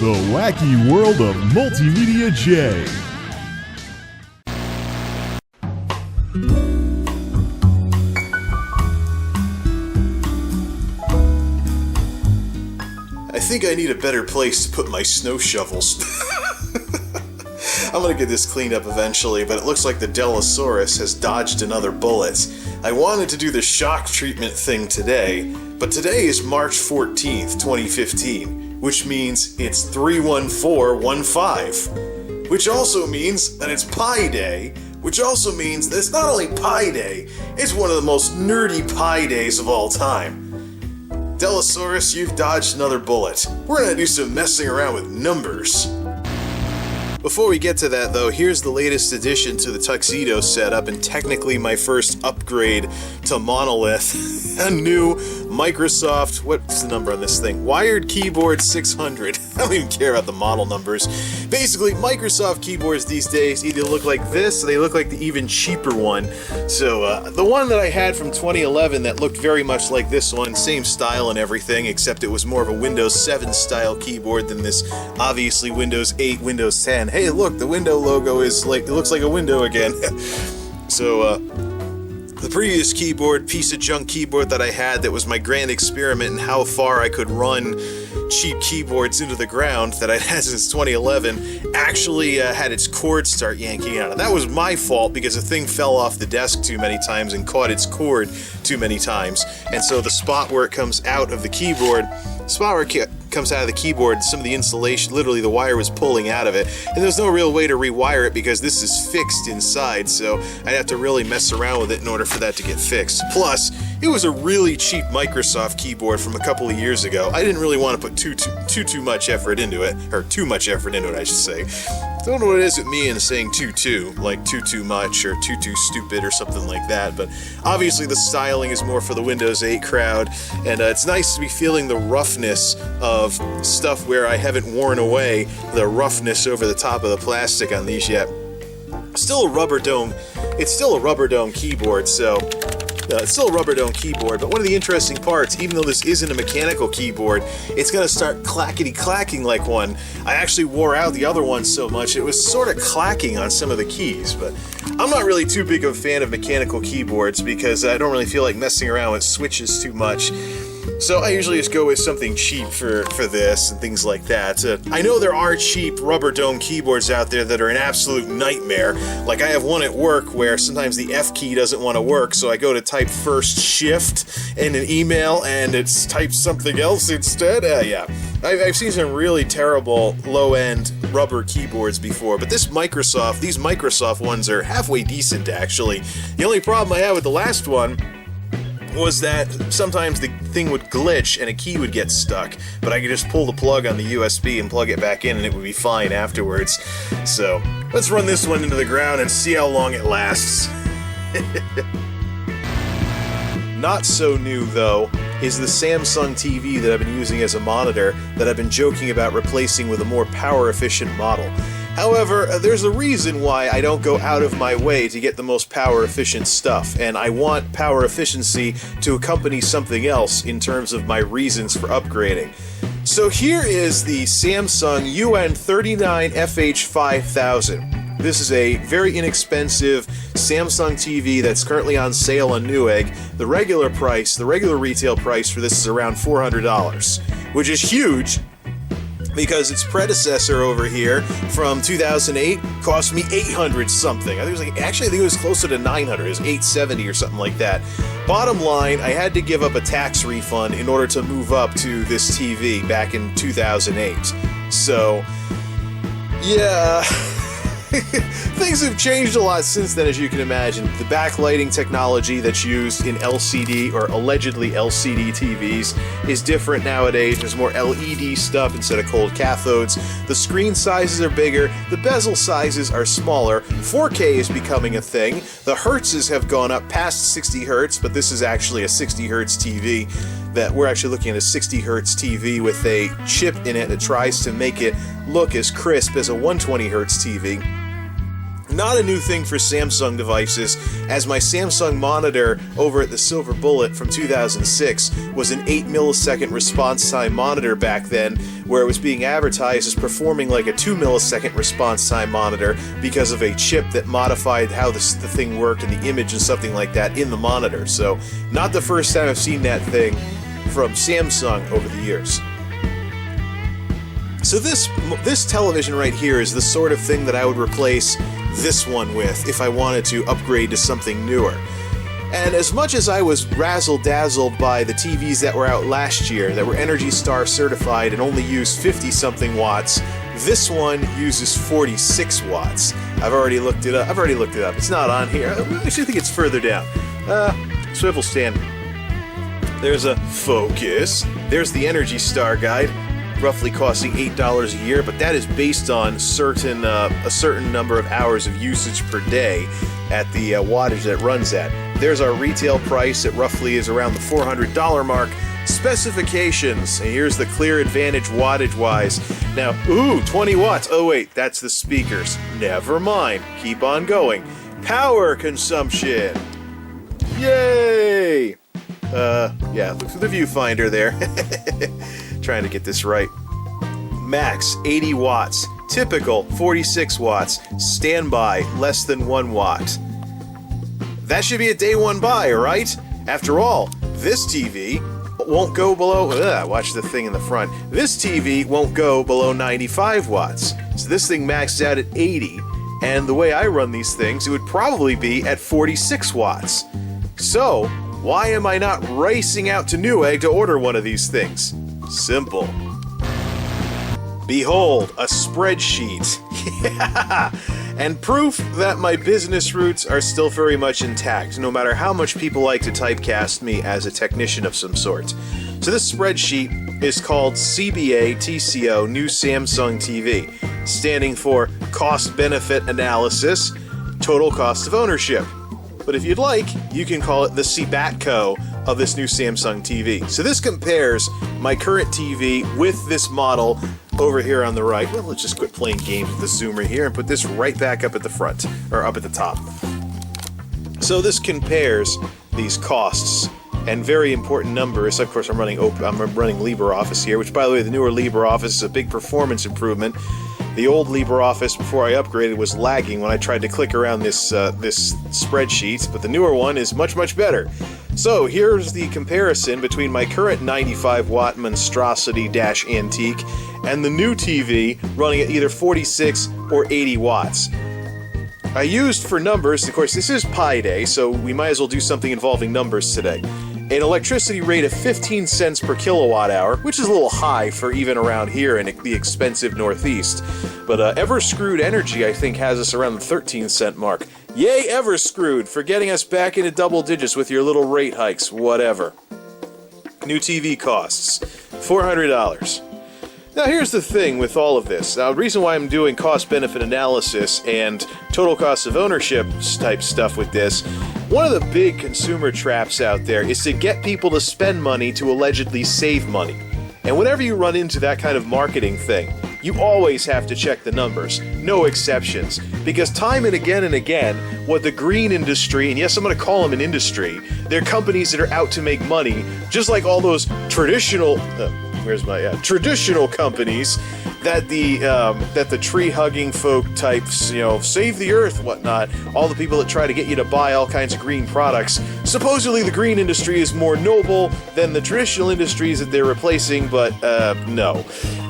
The wacky world of MultimediaJay. I think I need a better place to put my snow shovels. I'm gonna get this cleaned up eventually, but it looks like the Delosaurus has dodged another bullet. I wanted to do the shock treatment thing today, but today is March 14th, 2015, which means it's 31415, which also means that it's Pi Day, which also means that it's not only Pi Day, it's one of the most nerdy Pi days of all time. Delosaurus, you've dodged another bullet. We're gonna do some messing around with numbers. Before we get to that though, here's the latest addition to the Tuxedo setup and technically my first upgrade to Monolith. A new Microsoft, what's the number on this thing? Wired Keyboard 600. I don't even care about the model numbers. Basically, Microsoft keyboards these days either look like this or they look like the even cheaper one. So the one that I had from 2011 that looked very much like this one, same style and everything, except it was more of a Windows 7 style keyboard than this obviously Windows 8, Windows 10. Hey, look, the window logo is like, it looks like a window again. So, the previous keyboard, piece of junk keyboard that I had that was my grand experiment in how far I could run cheap keyboards into the ground that I'd had since 2011, actually had its cord start yanking out. And that was my fault because the thing fell off the desk too many times and caught its cord too many times. And so the spot where it comes out of the keyboard, comes out of the keyboard, some of the insulation, literally the wire was pulling out of it, and there's no real way to rewire it because this is fixed inside, so I'd have to really mess around with it in order for that to get fixed. Plus, it was a really cheap Microsoft keyboard from a couple of years ago. I didn't really want to put too much effort into it, or too much effort into it, I should say. I don't know what it is with me and saying too, like too much, or too stupid, or something like that, but obviously the styling is more for the Windows 8 crowd, and it's nice to be feeling the roughness of stuff where I haven't worn away the roughness over the top of the plastic on these yet. Still a rubber dome. It's still a rubber dome keyboard, so it's still a rubber dome keyboard, but one of the interesting parts, even though this isn't a mechanical keyboard, it's going to start clackety-clacking like one. I actually wore out the other one so much, it was sort of clacking on some of the keys, but I'm not really too big of a fan of mechanical keyboards because I don't really feel like messing around with switches too much. So I usually just go with something cheap for this and things like that. I know there are cheap rubber dome keyboards out there that are an absolute nightmare. Like I have one at work where sometimes the F key doesn't want to work, so I go to type first shift in an email and it's typed something else instead. Yeah. I've seen some really terrible low-end rubber keyboards before, but these Microsoft ones are halfway decent actually. The only problem I had with the last one was that sometimes the thing would glitch and a key would get stuck, but I could just pull the plug on the USB and plug it back in and it would be fine afterwards. So, let's run this one into the ground and see how long it lasts. Not so new, though, is the Samsung TV that I've been using as a monitor that I've been joking about replacing with a more power-efficient model. However, there's a reason why I don't go out of my way to get the most power-efficient stuff, and I want power efficiency to accompany something else in terms of my reasons for upgrading. So here is the Samsung UN39FH5000. This is a very inexpensive Samsung TV that's currently on sale on Newegg. The regular retail price for this is around $400, which is huge, because its predecessor over here from 2008 cost me $800 something. I think it was closer to $900. It was $870 or something like that. Bottom line, I had to give up a tax refund in order to move up to this TV back in 2008. So, yeah. Things have changed a lot since then, as you can imagine. The backlighting technology that's used in LCD or allegedly LCD TVs is different nowadays. There's more LED stuff instead of cold cathodes. The screen sizes are bigger. The bezel sizes are smaller. 4K is becoming a thing. The hertzes have gone up past 60 hertz, but this is actually a 60 hertz TV. That we're actually looking at a 60 hertz TV with a chip in it that tries to make it look as crisp as a 120 hertz TV. Not a new thing for Samsung devices, as my Samsung monitor over at the Silver Bullet from 2006 was an 8 millisecond response time monitor back then, where it was being advertised as performing like a 2 millisecond response time monitor because of a chip that modified how the thing worked and the image and something like that in the monitor. So, not the first time I've seen that thing from Samsung over the years. So this television right here is the sort of thing that I would replace this one with if I wanted to upgrade to something newer. And as much as I was razzle-dazzled by the TVs that were out last year that were Energy Star certified and only used 50-something watts, this one uses 46 watts. I've already looked it up. It's not on here. I actually think it's further down. Swivel stand. There's a focus. There's the Energy Star guide, roughly costing $8 a year, but that is based on a certain number of hours of usage per day at the wattage that runs at. There's our retail price. It roughly is around the $400 mark. Specifications. And here's the clear advantage wattage-wise. Now, 20 watts. Oh wait, that's the speakers. Never mind. Keep on going. Power consumption. Yay! Yeah, look through the viewfinder there. Trying to get this right. Max, 80 watts. Typical, 46 watts. Standby, less than 1 watt. That should be a day one buy, right? After all, this TV won't go below... watch the thing in the front. This TV won't go below 95 watts. So this thing maxed out at 80, and the way I run these things, it would probably be at 46 watts. So, why am I not racing out to Newegg to order one of these things? Simple. Behold, a spreadsheet. Yeah! And proof that my business roots are still very much intact, no matter how much people like to typecast me as a technician of some sort. So this spreadsheet is called CBA TCO New Samsung TV, standing for Cost Benefit Analysis, Total Cost of Ownership. But if you'd like, you can call it the CBATCO of this new Samsung TV. So this compares my current TV with this model over here on the right. Well, let's just quit playing games with the zoomer here and put this right back up at the front, or up at the top. So this compares these costs and very important numbers. Of course, I'm running LibreOffice here, which, by the way, the newer LibreOffice is a big performance improvement. The old LibreOffice, before I upgraded, was lagging when I tried to click around this spreadsheet, but the newer one is much, much better. So here's the comparison between my current 95-watt monstrosity-antique and the new TV running at either 46 or 80 watts. I used for numbers, of course, this is Pi Day, so we might as well do something involving numbers today. An electricity rate of 15 cents per kilowatt hour, which is a little high for even around here in the expensive Northeast. But Everscrewed Energy, I think, has us around the 13-cent mark. Yay, Everscrewed, for getting us back into double digits with your little rate hikes, whatever. New TV costs $400. Now, here's the thing with all of this. Now, the reason why I'm doing cost-benefit analysis and total cost of ownership type stuff with this, one of the big consumer traps out there is to get people to spend money to allegedly save money. And whenever you run into that kind of marketing thing, you always have to check the numbers. No exceptions. Because time and again, what the green industry, and yes, I'm going to call them an industry, they're companies that are out to make money, just like all those traditional... traditional companies that the tree-hugging folk types, save the earth, whatnot, all the people that try to get you to buy all kinds of green products. Supposedly the green industry is more noble than the traditional industries that they're replacing, but no.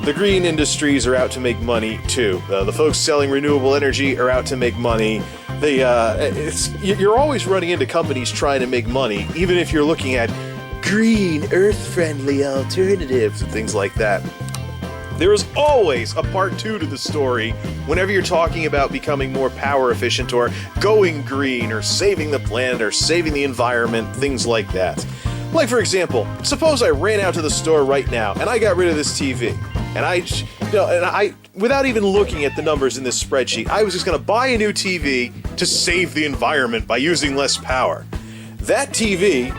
The green industries are out to make money too. The folks selling renewable energy are out to make money. You're always running into companies trying to make money, even if you're looking at green, earth-friendly alternatives and things like that. There is always a part 2 to the story whenever you're talking about becoming more power efficient or going green or saving the planet or saving the environment, things like that. Like, for example, suppose I ran out to the store right now and I got rid of this TV. And I without even looking at the numbers in this spreadsheet, I was just going to buy a new TV to save the environment by using less power. That TV,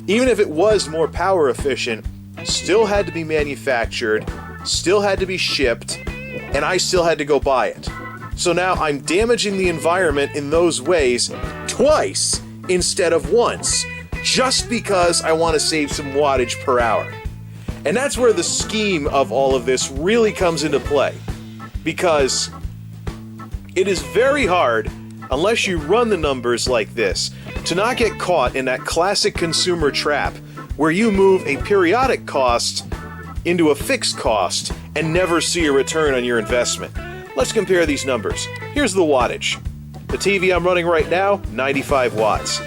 even if it was more power efficient, still had to be manufactured, still had to be shipped, and I still had to go buy it. So now I'm damaging the environment in those ways twice instead of once, just because I want to save some wattage per hour. And that's where the scheme of all of this really comes into play, because it is very hard, unless you run the numbers like this, to not get caught in that classic consumer trap where you move a periodic cost into a fixed cost and never see a return on your investment. Let's compare these numbers. Here's the wattage. The TV I'm running right now, 95 watts.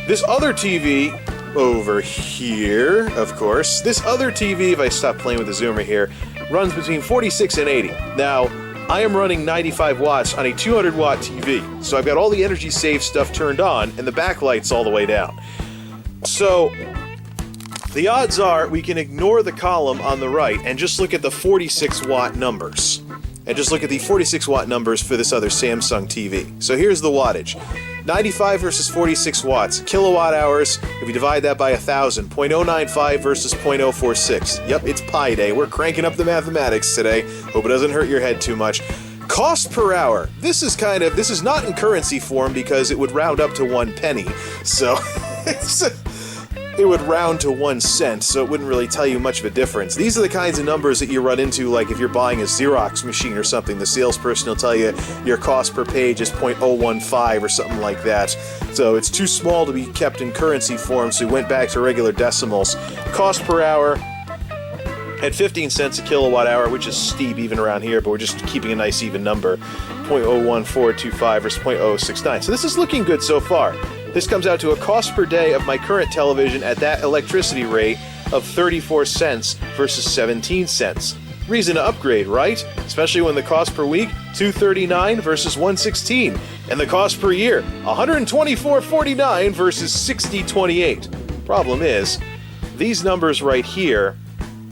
This other TV over here, of course, this other TV, if I stop playing with the zoomer here, runs between 46 and 80. Now, I am running 95 watts on a 200 watt TV, so I've got all the energy save stuff turned on and the backlight's all the way down. So, the odds are we can ignore the column on the right and just look at the 46 watt numbers. And just look at the 46 watt numbers for this other Samsung TV. So here's the wattage. 95 versus 46 watts. Kilowatt hours, if you divide that by 1,000, 0.095 versus 0.046. Yep, it's Pi Day. We're cranking up the mathematics today. Hope it doesn't hurt your head too much. Cost per hour. This is not in currency form because it would round up to 1 penny. So it would round to 1 cent, so it wouldn't really tell you much of a difference. These are the kinds of numbers that you run into, like if you're buying a Xerox machine or something, the salesperson will tell you your cost per page is 0.015 or something like that. So it's too small to be kept in currency form, so we went back to regular decimals. Cost per hour at 15 cents a kilowatt hour, which is steep even around here, but we're just keeping a nice even number. 0.01425 versus 0.069. So this is looking good so far. This comes out to a cost per day of my current television at that electricity rate of 34 cents versus 17 cents. Reason to upgrade, right? Especially when the cost per week, $2.39 versus $1.16. And the cost per year, $124.49 versus $60.28. Problem is, these numbers right here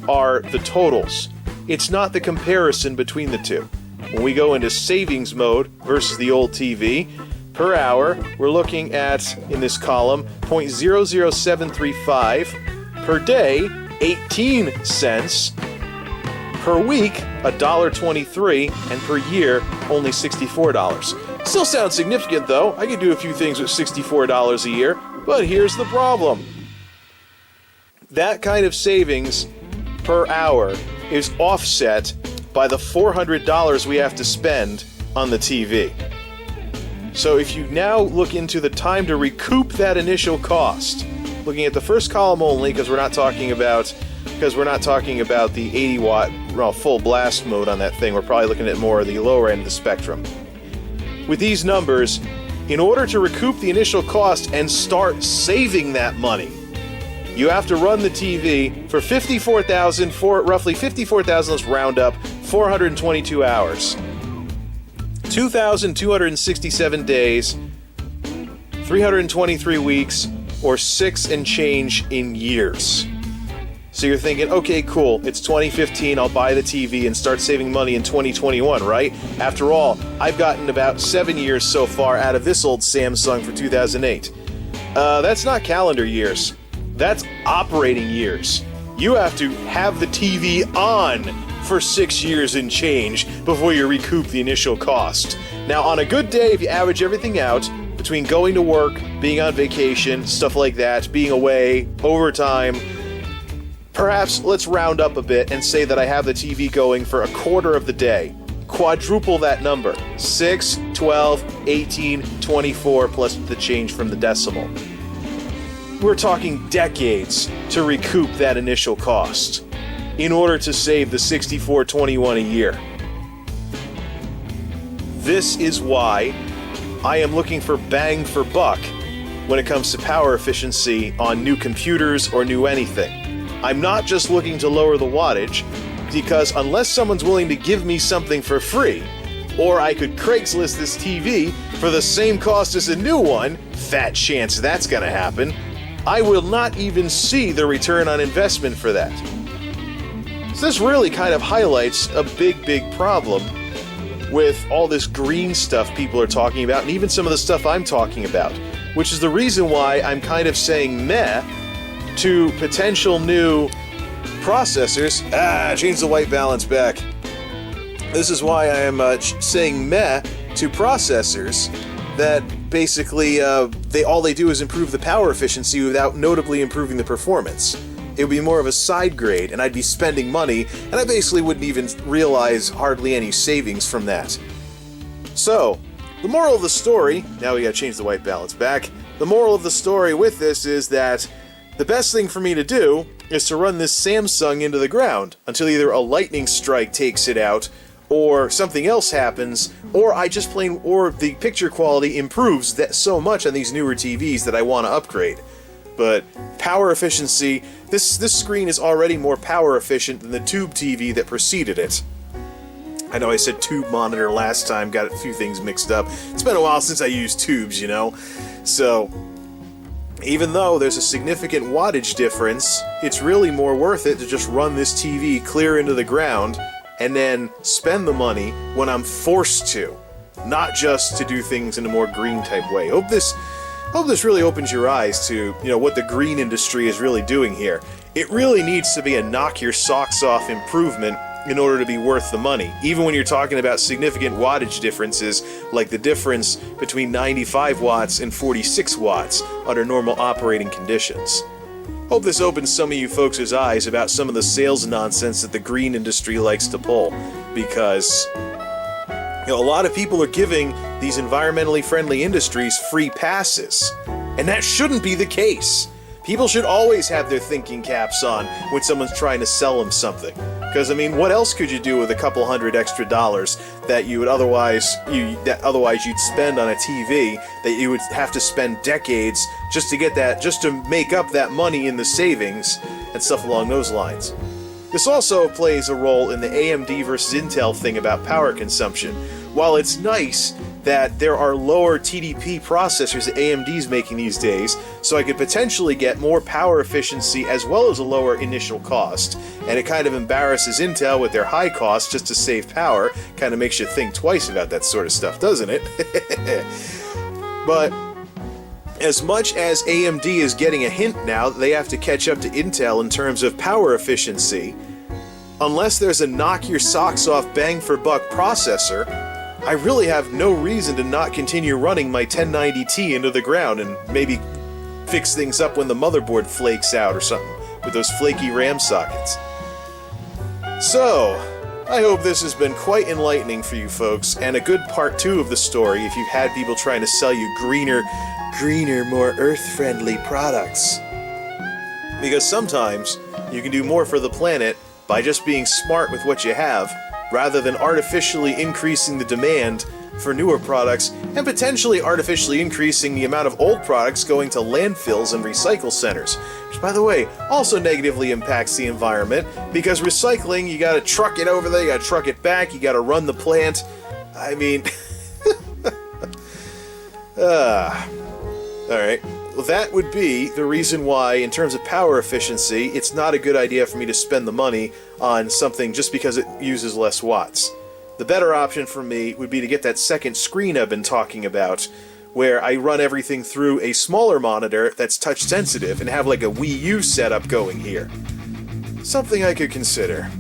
are the totals. It's not the comparison between the two. When we go into savings mode versus the old TV, per hour, we're looking at, in this column, 0.00735. Per day, 18 cents. Per week, $1.23. And per year, only $64. Still sounds significant, though. I could do a few things with $64 a year. But here's the problem. That kind of savings per hour is offset by the $400 we have to spend on the TV. So if you now look into the time to recoup that initial cost, looking at the first column only, because we're not talking about the 80 watt full blast mode on that thing, we're probably looking at more of the lower end of the spectrum. With these numbers, in order to recoup the initial cost and start saving that money, you have to run the TV for roughly 54,000, let's round up, 422 hours. 2,267 days, 323 weeks, or 6 and change in years. So you're thinking, okay, cool, it's 2015, I'll buy the TV and start saving money in 2021, right? After all, I've gotten about 7 years so far out of this old Samsung for 2008. That's not calendar years. That's operating years. You have to have the TV on for 6 years and change before you recoup the initial cost. Now, on a good day, if you average everything out, between going to work, being on vacation, stuff like that, being away, overtime, perhaps let's round up a bit and say that I have the TV going for a quarter of the day. Quadruple that number. 6, 12, 18, 24, plus the change from the decimal. We're talking decades to recoup that initial cost in order to save the $64.21 a year. This is why I am looking for bang for buck when it comes to power efficiency on new computers or new anything. I'm not just looking to lower the wattage, because unless someone's willing to give me something for free, or I could Craigslist this TV for the same cost as a new one, fat chance that's gonna happen, I will not even see the return on investment for that. So this really kind of highlights a big problem with all this green stuff people are talking about, and even some of the stuff I'm talking about, which is the reason why I'm kind of saying meh to potential new processors. Change the white balance back. This is why I am saying meh to processors that basically all they do is improve the power efficiency without notably improving the performance. It would be more of a side grade, and I'd be spending money, and I basically wouldn't even realize hardly any savings from that. So, the moral of the story, now we gotta change the white balance back, the moral of the story with this is that the best thing for me to do is to run this Samsung into the ground until either a lightning strike takes it out, or something else happens, or or the picture quality improves that so much on these newer TVs that I want to upgrade. But power efficiency, this screen is already more power efficient than the tube TV that preceded it. I know I said tube monitor last time, got a few things mixed up. It's been a while since I used tubes, you know? So, even though there's a significant wattage difference, it's really more worth it to just run this TV clear into the ground and then spend the money when I'm forced to, not just to do things in a more green type way. Hope this really opens your eyes to, what the green industry is really doing here. It really needs to be a knock your socks off improvement in order to be worth the money, even when you're talking about significant wattage differences like the difference between 95 watts and 46 watts under normal operating conditions. Hope this opens some of you folks' eyes about some of the sales nonsense that the green industry likes to pull, because a lot of people are giving these environmentally friendly industries free passes, and that shouldn't be the case. People should always have their thinking caps on when someone's trying to sell them something. Because, what else could you do with a couple $100 extra that you would otherwise you'd spend on a TV that you would have to spend decades just to make up that money in the savings and stuff along those lines. This also plays a role in the AMD versus Intel thing about power consumption. While it's nice that there are lower TDP processors that AMD's making these days, so I could potentially get more power efficiency as well as a lower initial cost, and it kind of embarrasses Intel with their high cost just to save power. Kind of makes you think twice about that sort of stuff, doesn't it? But as much as AMD is getting a hint now that they have to catch up to Intel in terms of power efficiency, unless there's a knock your socks off bang for buck processor, I really have no reason to not continue running my 1090Ti into the ground and maybe fix things up when the motherboard flakes out or something with those flaky RAM sockets. So, I hope this has been quite enlightening for you folks, and a good part 2 of the story if you've had people trying to sell you greener, more earth-friendly products. Because sometimes you can do more for the planet by just being smart with what you have, rather than artificially increasing the demand for newer products and potentially artificially increasing the amount of old products going to landfills and recycle centers, which, by the way, also negatively impacts the environment, because recycling, you gotta truck it over there, you gotta truck it back, you gotta run the plant. Alright. Well, that would be the reason why, in terms of power efficiency, it's not a good idea for me to spend the money on something just because it uses less watts. The better option for me would be to get that second screen I've been talking about, where I run everything through a smaller monitor that's touch sensitive and have like a Wii U setup going here. Something I could consider.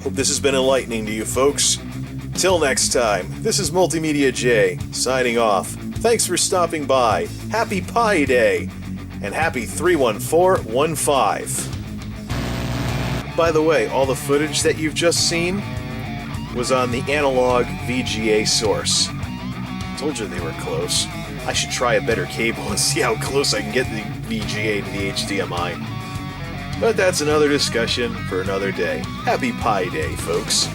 Hope this has been enlightening to you folks. Till next time, this is MultimediaJay, signing off. Thanks for stopping by. Happy Pi Day, and happy 31415. By the way, all the footage that you've just seen was on the analog VGA source. Told you they were close. I should try a better cable and see how close I can get the VGA to the HDMI. But that's another discussion for another day. Happy Pi Day, folks.